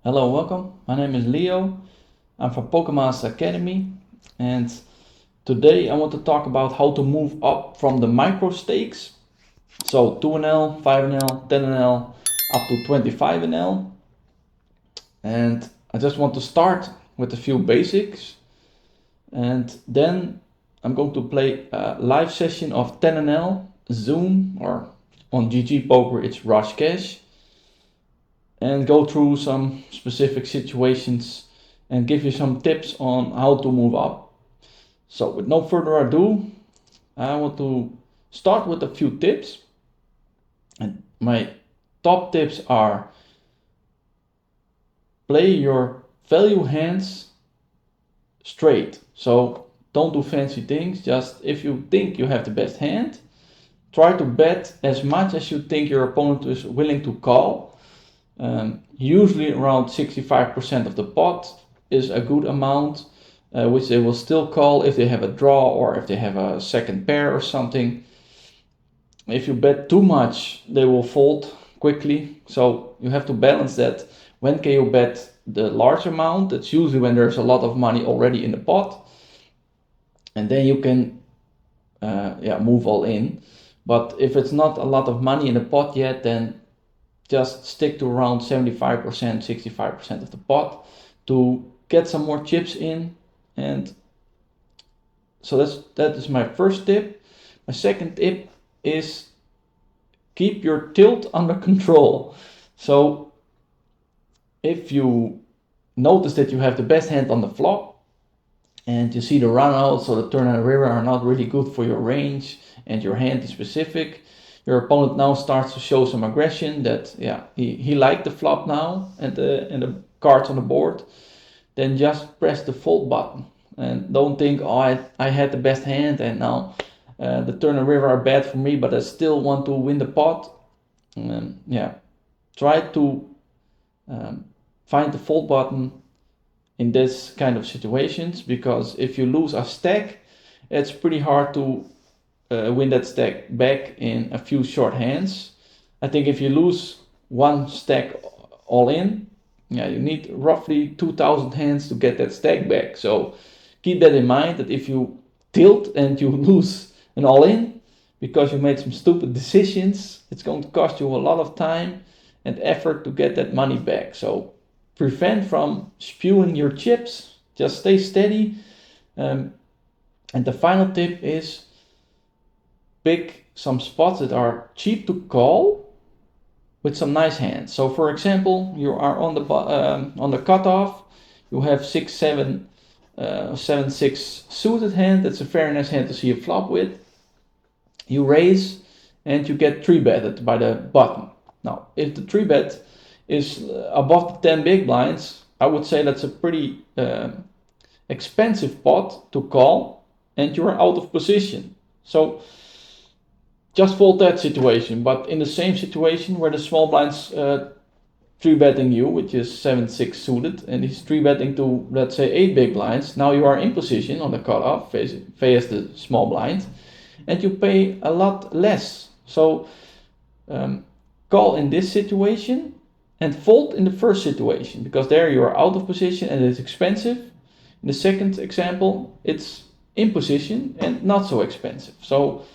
Hello, welcome. My name is Leo. I'm from Pokermasters Academy, and today I want to talk about how to move up from the microstakes. So 2NL, 5NL, 10NL, up to 25NL. And I just want to start with a few basics, and then I'm going to play a live session of 10NL, Zoom, or on GG Poker it's Rush Cash, and go through some specific situations and give you some tips on how to move up. So with no further ado, I want to start with a few tips. And my top tips are: play your value hands straight. So don't do fancy things, just if you think you have the best hand, try to bet as much as you think your opponent is willing to call. Usually around 65% of the pot is a good amount, which they will still call if they have a draw or if they have a second pair or something. If you bet too much, they will fold quickly. So you have to balance that. When can you bet the large amount? That's usually when there's a lot of money already in the pot. And then you can move all in. But if it's not a lot of money in the pot yet, then just stick to around 75%, 65% of the pot to get some more chips in. And so that is my first tip. My second tip is keep your tilt under control. So if you notice that you have the best hand on the flop and you see the runouts, so the turn and the river are not really good for your range and your hand is specific, your opponent now starts to show some aggression that he liked the flop now and the cards on the board, then just press the fold button and don't think, I had the best hand and now the turn and river are bad for me, but I still want to win the pot. Try to find the fold button in this kind of situations, because if you lose a stack, it's pretty hard to win that stack back in a few short hands. I think if you lose one stack all in, you need roughly 2,000 hands to get that stack back. So keep that in mind, that if you tilt and you lose an all in because you made some stupid decisions, it's going to cost you a lot of time and effort to get that money back. So prevent from spewing your chips, just stay steady. And the final tip is pick some spots that are cheap to call with some nice hands. So for example, you are on the cutoff, you have 6-7, 7-6 suited hand. That's a very nice hand to see a flop with. You raise and you get 3-betted by the button. Now, if the 3-bet is above the 10 big blinds, I would say that's a pretty expensive pot to call, and you are out of position. So just fold that situation. But in the same situation where the small blinds 3-betting you, which is 7-6 suited, and he's 3-betting to, let's say, 8 big blinds, now you are in position on the cutoff, face the small blind, and you pay a lot less. So call in this situation and fold in the first situation, because there you are out of position and it's expensive. In the second example, it's in position and not so expensive. So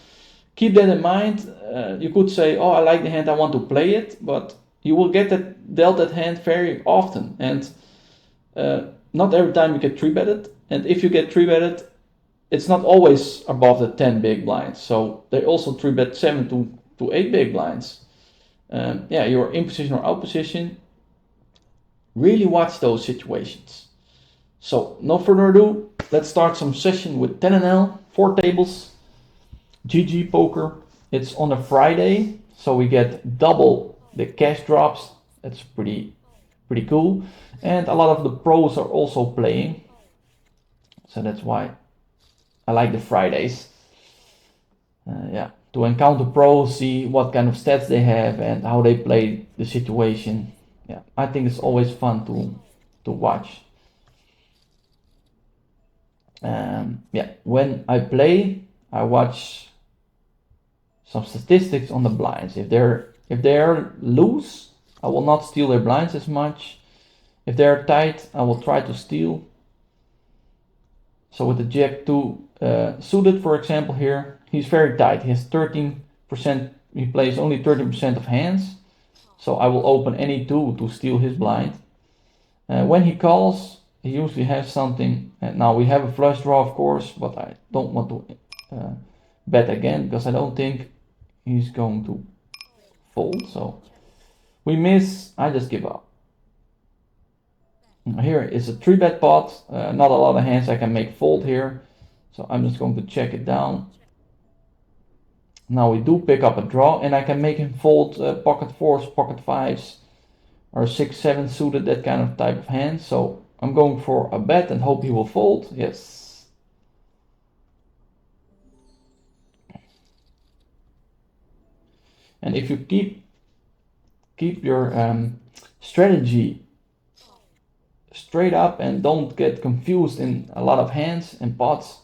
keep that in mind. You could say, I like the hand, I want to play it, but you will get dealt that hand very often, and not every time you get 3-betted. And if you get 3-betted, it's not always above the 10 big blinds. So they also 3-bet 7 to 8 big blinds. You're in position or out position. Really watch those situations. So no further ado, let's start some session with 10NL, 4 tables, GG Poker. It's on a Friday, so we get double the cash drops. That's pretty cool. And a lot of the pros are also playing, so that's why I like the Fridays. To encounter pros, see what kind of stats they have and how they play the situation. I think it's always fun to watch. When I play, I watch some statistics on the blinds. If they're loose, I will not steal their blinds as much. If they're tight, I will try to steal. So with the Jack 2 suited, for example, here, he's very tight. He has 13%, he plays only 13% of hands. So I will open any 2 to steal his blind. When he calls, he usually has something. Now we have a flush draw, of course, but I don't want to bet again because I don't think he's going to fold. So we miss, I just give up. Here is a 3-bet pot, not a lot of hands I can make fold here, so I'm just going to check it down. Now we do pick up a draw, and I can make him fold pocket 4s, pocket 5s, or 6, 7 suited, that kind of type of hand. So I'm going for a bet and hope he will fold. Yes. And if you keep your strategy straight up and don't get confused in a lot of hands and pots,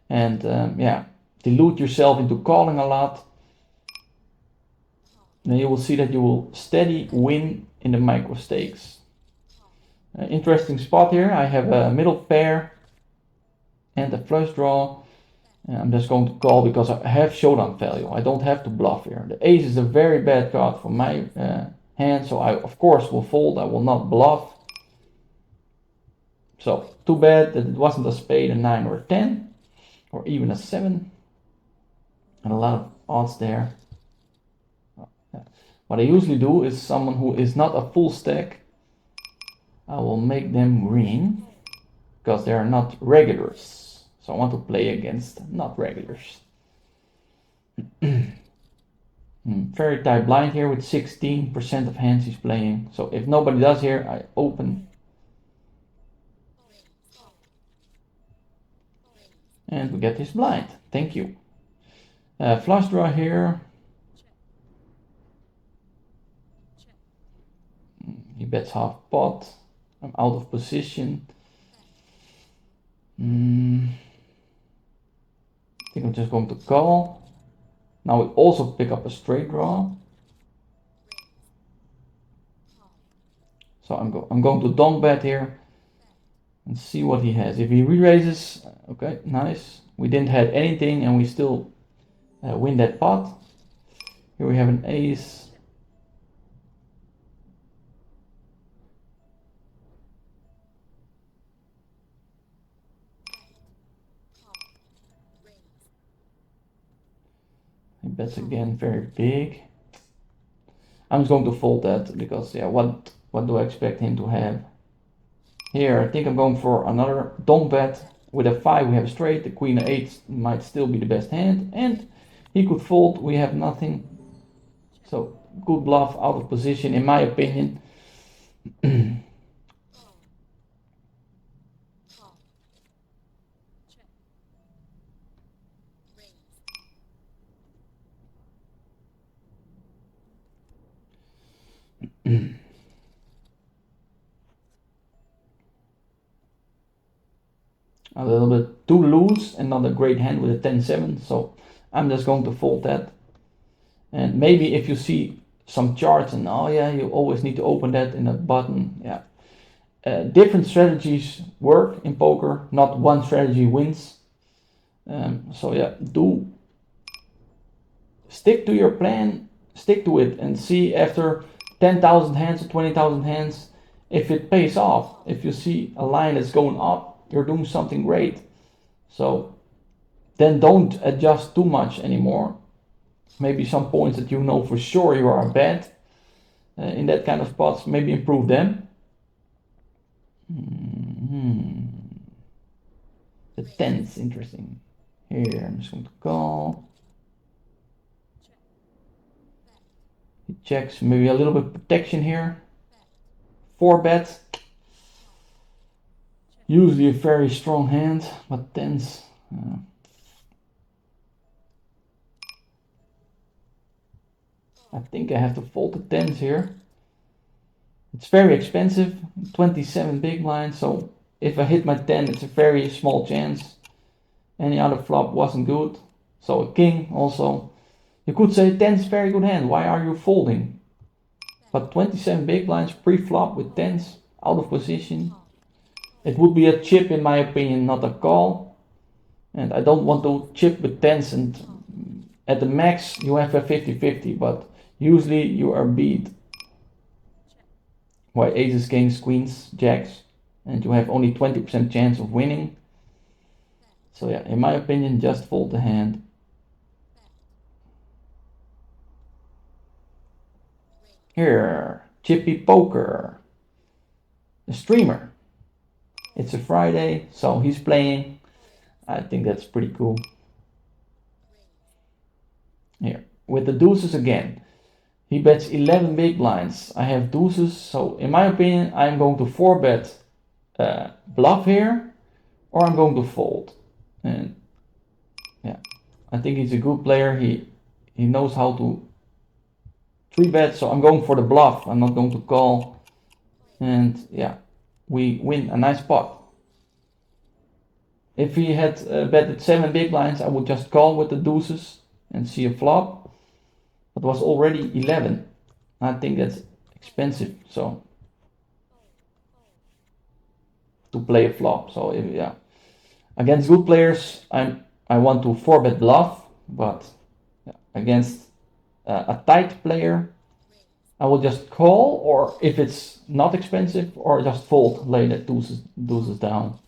and yeah, delude yourself into calling a lot, then you will see that you will steady win in the microstakes. Interesting spot here. I have a middle pair and a flush draw. I'm just going to call because I have showdown value. I don't have to bluff here. The ace is a very bad card for my hand, so I of course will fold. I will not bluff. So too bad that it wasn't a spade, a 9 or a 10, or even a 7. And a lot of odds there. What I usually do is someone who is not a full stack, I will make them green because they are not regulars. So I want to play against not regulars. Very tight blind here with 16% of hands he's playing. So if nobody does here, I open. And we get his blind. Thank you. Flush draw here. He bets half pot. I'm out of position. I think I'm just going to call. Now we also pick up a straight draw. So I'm going to donk bet here and see what he has. If he re-raises, okay, nice. We didn't have anything and we still win that pot. Here we have an ace. He bets again very big. I'm just going to fold that because yeah, what do I expect him to have? Here I think I'm going for another donk bet. With a 5 we have a straight, the queen of 8 might still be the best hand, and he could fold, we have nothing. So good bluff, out of position in my opinion. A little bit too loose and not a great hand with a 10-7, so I'm just going to fold that. And maybe if you see some charts and oh yeah, you always need to open that in a button, yeah. Different strategies work in poker, not one strategy wins. So yeah, do stick to your plan, stick to it and see after 10,000 hands or 20,000 hands if it pays off. If you see a line that's going up, you're doing something great. So then don't adjust too much anymore. Maybe some points that you know for sure you are bad in that kind of spots, maybe improve them. The 10's interesting. Here I'm just going to call. He checks, maybe a little bit of protection here. 4 bets. Usually a very strong hand, but 10's. I think I have to fold the 10's here. It's very expensive, 27 big blinds, so if I hit my 10, it's a very small chance. Any other flop wasn't good. So a king also. You could say 10 is very good hand, why are you folding? But 27 big blinds pre-flop with 10s, out of position. It would be a chip in my opinion, not a call. And I don't want to chip with tens, and at the max you have a 50-50, but usually you are beat by aces, kings, queens, jacks, and you have only 20% chance of winning. So yeah, in my opinion, just fold the hand. Here, Chippy Poker, the streamer. It's a Friday, so he's playing. I think that's pretty cool. Here, with the deuces again. He bets 11 big blinds. I have deuces, so in my opinion, I'm going to 4-bet bluff here, or I'm going to fold. And yeah, I think he's a good player. He knows how to 3-bet, so I'm going for the bluff. I'm not going to call. And yeah, we win a nice pot. If he had betted 7 big blinds, I would just call with the deuces and see a flop. It was already 11. I think that's expensive, so to play a flop. So if, yeah, against good players, I want to 4-bet bluff, but against a tight player, I will just call, or if it's not expensive, or just fold, lay the deuces down.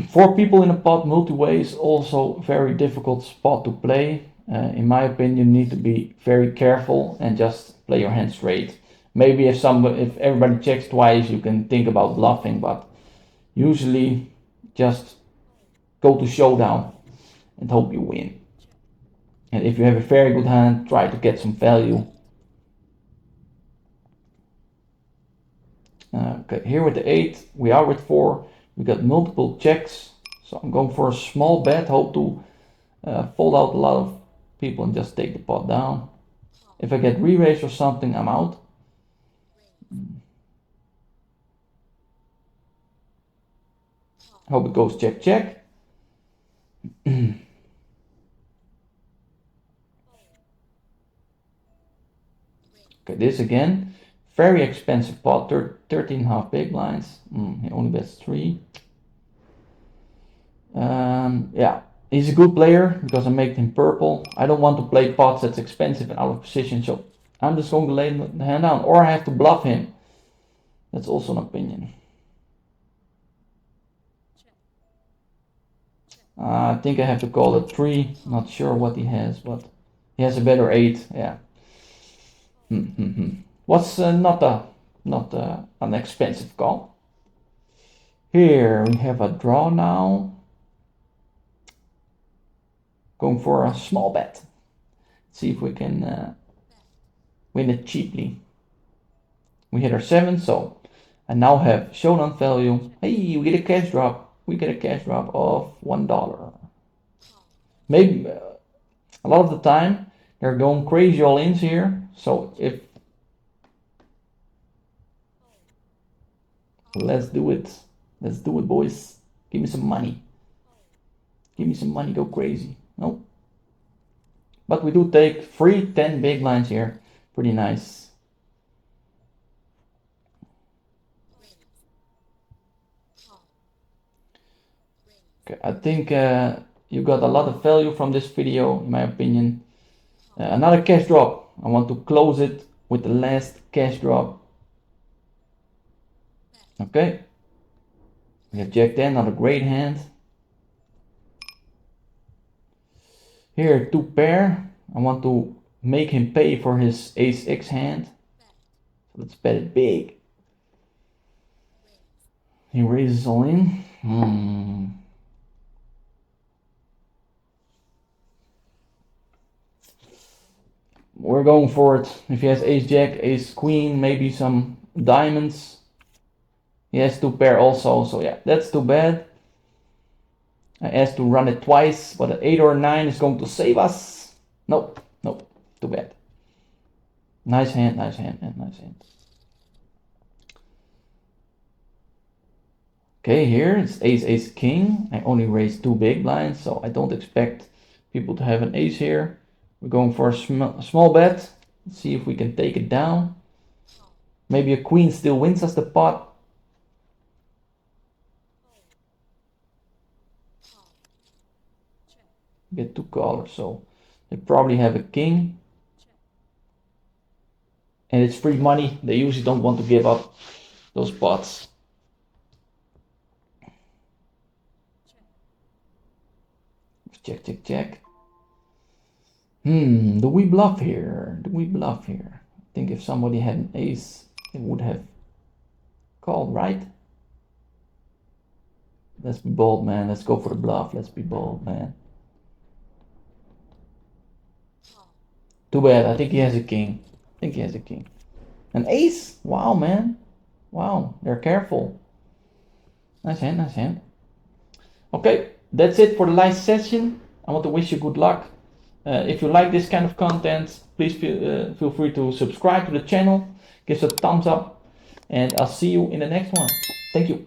4 people in a pot multi-way is also very difficult spot to play. In my opinion, you need to be very careful and just play your hand straight. Maybe if everybody checks twice, you can think about bluffing, but usually just go to showdown and hope you win. And if you have a very good hand, try to get some value. Okay, here with the 8, we are with 4. We got multiple checks, so I'm going for a small bet, hope to fold out a lot of people and just take the pot down. If I get re-raise or something, I'm out. Hope it goes check, check. Okay, this again. Very expensive pot, 13.5 big blinds. He only bets 3. Yeah, he's a good player because I made him purple. I don't want to play pots that's expensive and out of position, so I'm just going to lay the hand down, or I have to bluff him. That's also an opinion. I think I have to call it 3. Not sure what he has, but he has a better 8. Yeah. What's not an expensive call. Here we have a draw now. Going for a small bet. See if we can win it cheaply. We hit our 7, so I now have showdown value. Hey, we get a cash drop. We get a cash drop of $1. Maybe a lot of the time they're going crazy all-ins here. So if let's do it, boys. Give me some money. Give me some money. Go crazy. No, but we do take free 10 big blinds here. Pretty nice. Okay, I think you got a lot of value from this video, in my opinion. Another cash drop. I want to close it with the last cash drop. Okay. We have Jack 10, not a great hand. Here, 2 pair. I want to make him pay for his ace X hand. So let's bet it big. He raises all in. We're going for it. If he has ace jack, ace queen, maybe some diamonds. He has 2 pair also, so yeah, that's too bad. I asked to run it twice, but an 8 or 9 is going to save us. Nope, too bad. Nice hand, nice hand. Okay, here it's ace, ace, king. I only raised 2 big blinds, so I don't expect people to have an ace here. We're going for a small bet. Let's see if we can take it down. Maybe a queen still wins us the pot. Get 2 callers, so they probably have a king. And it's free money. They usually don't want to give up those pots. Check, check, check. Do we bluff here? Do we bluff here? I think if somebody had an ace, they would have called, right? Let's be bold, man. Let's go for the bluff. Let's be bold, man. Too bad. I think he has a king. I think he has a king. An ace? Wow, man. Wow, they're careful. Nice hand, nice hand. Okay, that's it for the live session. I want to wish you good luck. If you like this kind of content, please feel free to subscribe to the channel. Give us a thumbs up. And I'll see you in the next one. Thank you.